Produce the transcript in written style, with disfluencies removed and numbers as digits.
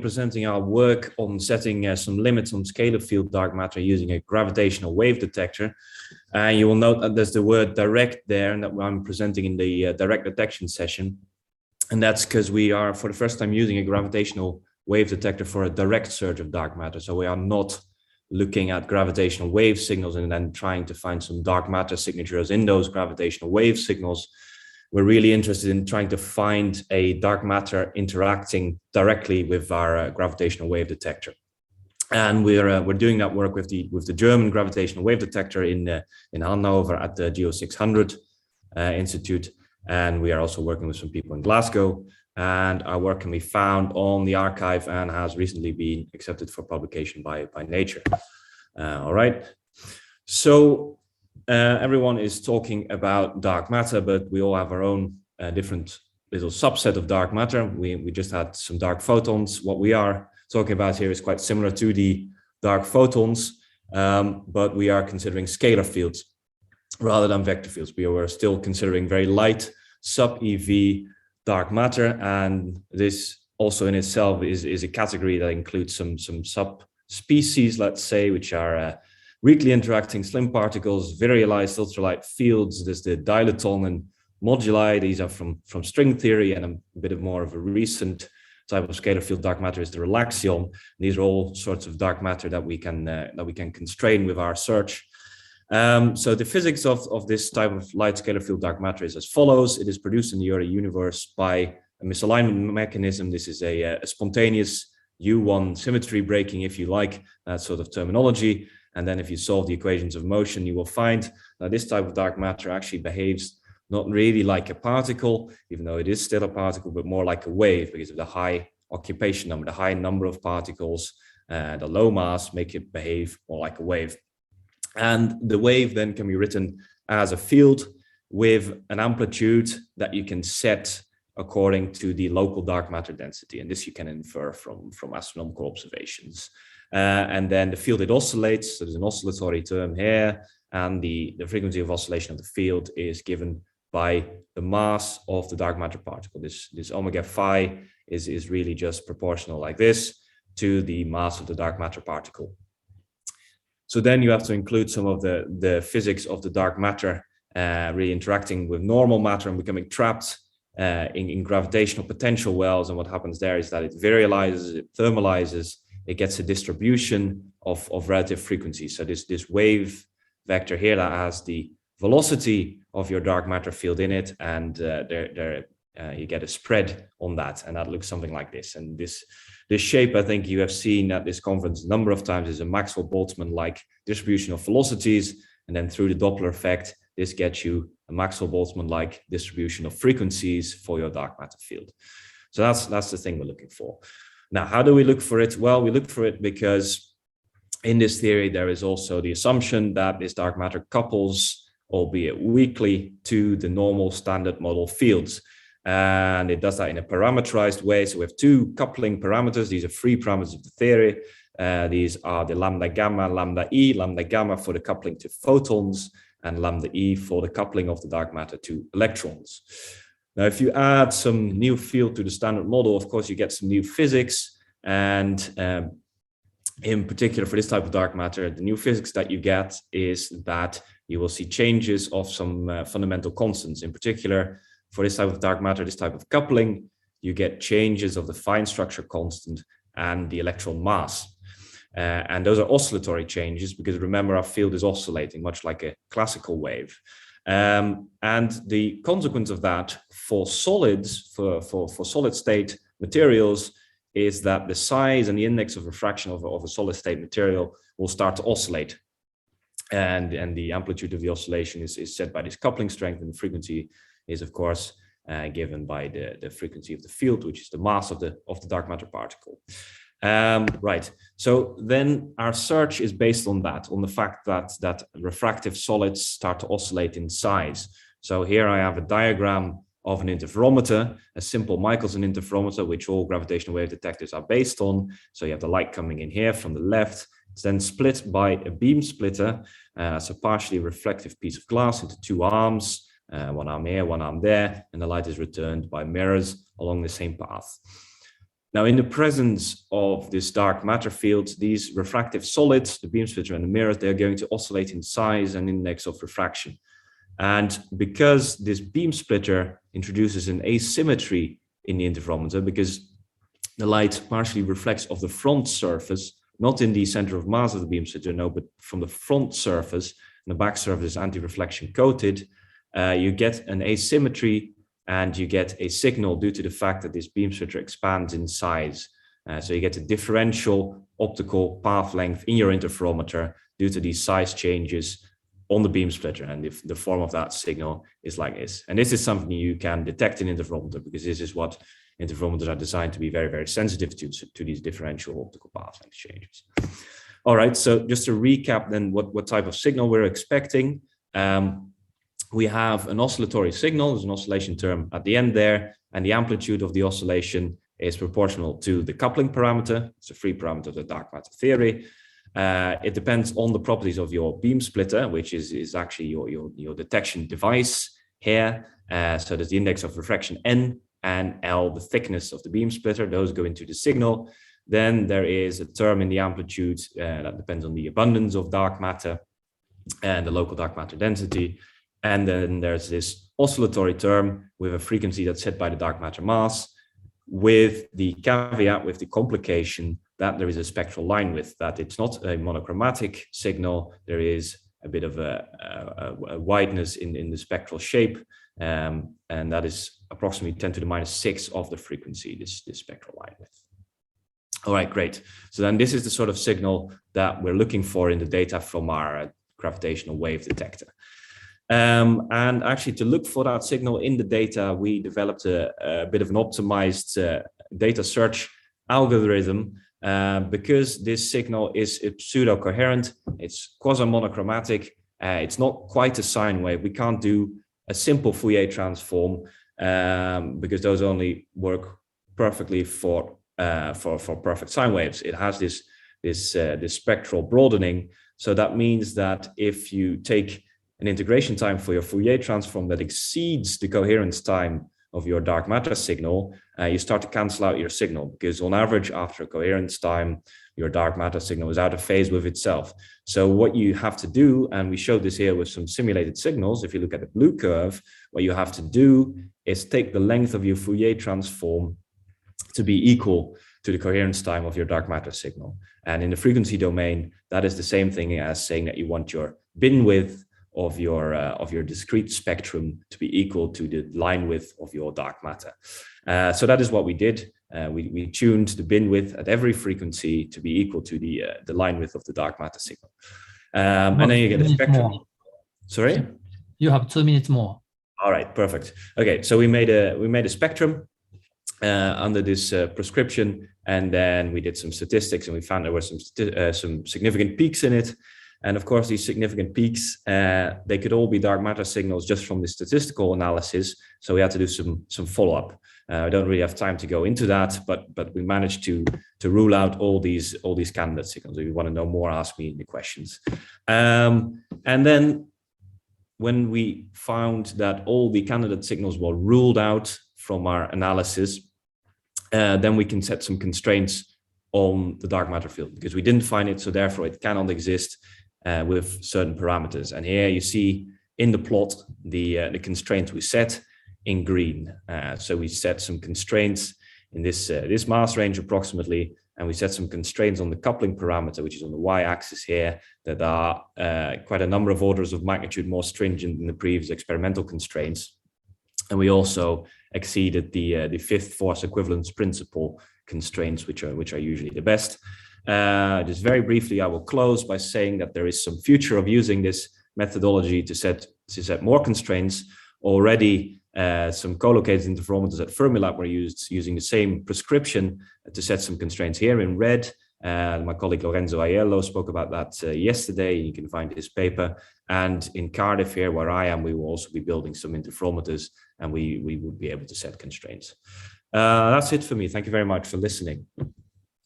presenting our work on setting some limits on scalar field dark matter using a gravitational wave detector. You will note that there's the word direct there, and that I'm presenting in the direct detection session. And that's because we are, for the first time, using a gravitational wave detector for a direct surge of dark matter. So we are not looking at gravitational wave signals and then trying to find some dark matter signatures in those gravitational wave signals. We're really interested in trying to find a dark matter interacting directly with our gravitational wave detector. And we're doing that work with the German gravitational wave detector in Hanover at the GEO600 Institute. And we are also working with some people in Glasgow. And our work can be found on the archive and has recently been accepted for publication by Nature. All right. So everyone is talking about dark matter, but we all have our own different little subset of dark matter. We just had some dark photons. What we are talking about here is quite similar to the dark photons, but we are considering scalar fields rather than vector fields. We were still considering very light sub-EV dark matter, and this also in itself is a category that includes some subspecies, let's say, which are weakly interacting slim particles, virialized ultralight fields. There's the dilaton and moduli. These are from string theory, and a bit more of a recent type of scalar field dark matter is the relaxion. These are all sorts of dark matter that we can constrain with our search. So the physics of this type of light scalar field dark matter is as follows. It is produced in the early universe by a misalignment mechanism. This is a spontaneous U1 symmetry breaking, if you like, that sort of terminology. And then if you solve the equations of motion, you will find that this type of dark matter actually behaves not really like a particle, even though it is still a particle, but more like a wave because of the high occupation number, the high number of particles, the low mass make it behave more like a wave. And the wave then can be written as a field with an amplitude that you can set according to the local dark matter density. And this you can infer from astronomical observations. And then the field, it oscillates. So there's an oscillatory term here. And the frequency of oscillation of the field is given by the mass of the dark matter particle. This omega phi is really just proportional like this to the mass of the dark matter particle. So then you have to include some of the physics of the dark matter really interacting with normal matter and becoming trapped in gravitational potential wells. And what happens there is that it virializes, it thermalizes, it gets a distribution of relative frequencies. So this wave vector here that has the velocity of your dark matter field in it, and you get a spread on that, and that looks something like this. And this shape, I think you have seen at this conference a number of times, is a Maxwell-Boltzmann-like distribution of velocities, and then through the Doppler effect, this gets you a Maxwell-Boltzmann-like distribution of frequencies for your dark matter field. So that's the thing we're looking for. Now, how do we look for it? Well, we look for it because in this theory, there is also the assumption that this dark matter couples, albeit weakly, to the normal standard model fields. And it does that in a parameterized way. So we have two coupling parameters. These are free parameters of the theory. These are the lambda gamma, lambda gamma for the coupling to photons, and lambda e for the coupling of the dark matter to electrons. Now, if you add some new field to the standard model, of course, you get some new physics. And in particular, for this type of dark matter, the new physics that you get is that you will see changes of some fundamental constants. In particular, for this type of dark matter, this type of coupling, you get changes of the fine structure constant and the electron mass. And those are oscillatory changes because remember, our field is oscillating much like a classical wave. And the consequence of that for solids, for solid state materials, is that the size and the index of refraction of a solid state material will start to oscillate. And the amplitude of the oscillation is set by this coupling strength, and the frequency is, of course, given by the frequency of the field, which is the mass of the dark matter particle. Right. So then our search is based on that, on the fact that refractive solids start to oscillate in size. So here I have a diagram of an interferometer, a simple Michelson interferometer, which all gravitational wave detectors are based on. So you have the light coming in here from the left. It's then split by a beam splitter. It's a partially reflective piece of glass into two arms, one arm here, one arm there, and the light is returned by mirrors along the same path. Now, in the presence of this dark matter field, these refractive solids, the beam splitter and the mirror, they're going to oscillate in size and index of refraction. And because this beam splitter introduces an asymmetry in the interferometer, because the light partially reflects off the front surface, not in the center of mass of the beam splitter, no, but from the front surface, and the back surface is anti-reflection coated, you get an asymmetry and you get a signal due to the fact that this beam splitter expands in size. So you get a differential optical path length in your interferometer due to these size changes on the beam splitter, and if the form of that signal is like this. And this is something you can detect in interferometer, because this is what interferometers are designed to be very, very sensitive to these differential optical path length changes. All right, so just to recap then what type of signal we're expecting. We have an oscillatory signal, there's an oscillation term at the end there, and the amplitude of the oscillation is proportional to the coupling parameter. It's a free parameter of the dark matter theory. It depends on the properties of your beam splitter, which is actually your detection device here. So there's the index of refraction N and L, the thickness of the beam splitter. Those go into the signal. Then there is a term in the amplitude that depends on the abundance of dark matter and the local dark matter density. And then there's this oscillatory term with a frequency that's set by the dark matter mass, with the caveat, with the complication that there is a spectral line width, that it's not a monochromatic signal. There is a bit of a wideness in the spectral shape, and that is approximately 10 to the minus 6 of the frequency, this spectral line width. All right, great. So then this is the sort of signal that we're looking for in the data from our gravitational wave detector. And actually, to look for that signal in the data, we developed a bit of an optimized data search algorithm, because this signal is pseudo-coherent, it's quasi-monochromatic, it's not quite a sine wave. We can't do a simple Fourier transform because those only work perfectly for perfect sine waves. It has this spectral broadening. So that means that if you take an integration time for your Fourier transform that exceeds the coherence time of your dark matter signal, you start to cancel out your signal, because on average, after a coherence time, your dark matter signal is out of phase with itself. So what you have to do, and we showed this here with some simulated signals, if you look at the blue curve, what you have to do is take the length of your Fourier transform to be equal to the coherence time of your dark matter signal. And in the frequency domain, that is the same thing as saying that you want your bin width of your discrete spectrum to be equal to the line width of your dark matter. So that is what we did. We tuned the bin width at every frequency to be equal to the line width of the dark matter signal. And then you get a spectrum. More. Sorry? You have 2 minutes more. All right, perfect. Okay, so we made a spectrum under this prescription, and then we did some statistics, and we found there were some significant peaks in it. And of course, these significant peaks, they could all be dark matter signals just from the statistical analysis. So we had to do some follow-up. I don't really have time to go into that, but we managed to rule out all these candidate signals. If you want to know more, ask me in the questions. And then when we found that all the candidate signals were ruled out from our analysis, then we can set some constraints on the dark matter field, because we didn't find it, so therefore it cannot exist with certain parameters. And here you see in the plot the constraints we set in green. So we set some constraints in this mass range approximately, and we set some constraints on the coupling parameter, which is on the y-axis here, that are quite a number of orders of magnitude more stringent than the previous experimental constraints. And we also exceeded the fifth force equivalence principle constraints, which are usually the best. Just very briefly, I will close by saying that there is some future of using this methodology to set more constraints. Already, some co-located interferometers at Fermilab were using the same prescription to set some constraints here in red. My colleague Lorenzo Aiello spoke about that yesterday. You can find his paper. And in Cardiff here, where I am, we will also be building some interferometers, and we would be able to set constraints. That's it for me. Thank you very much for listening.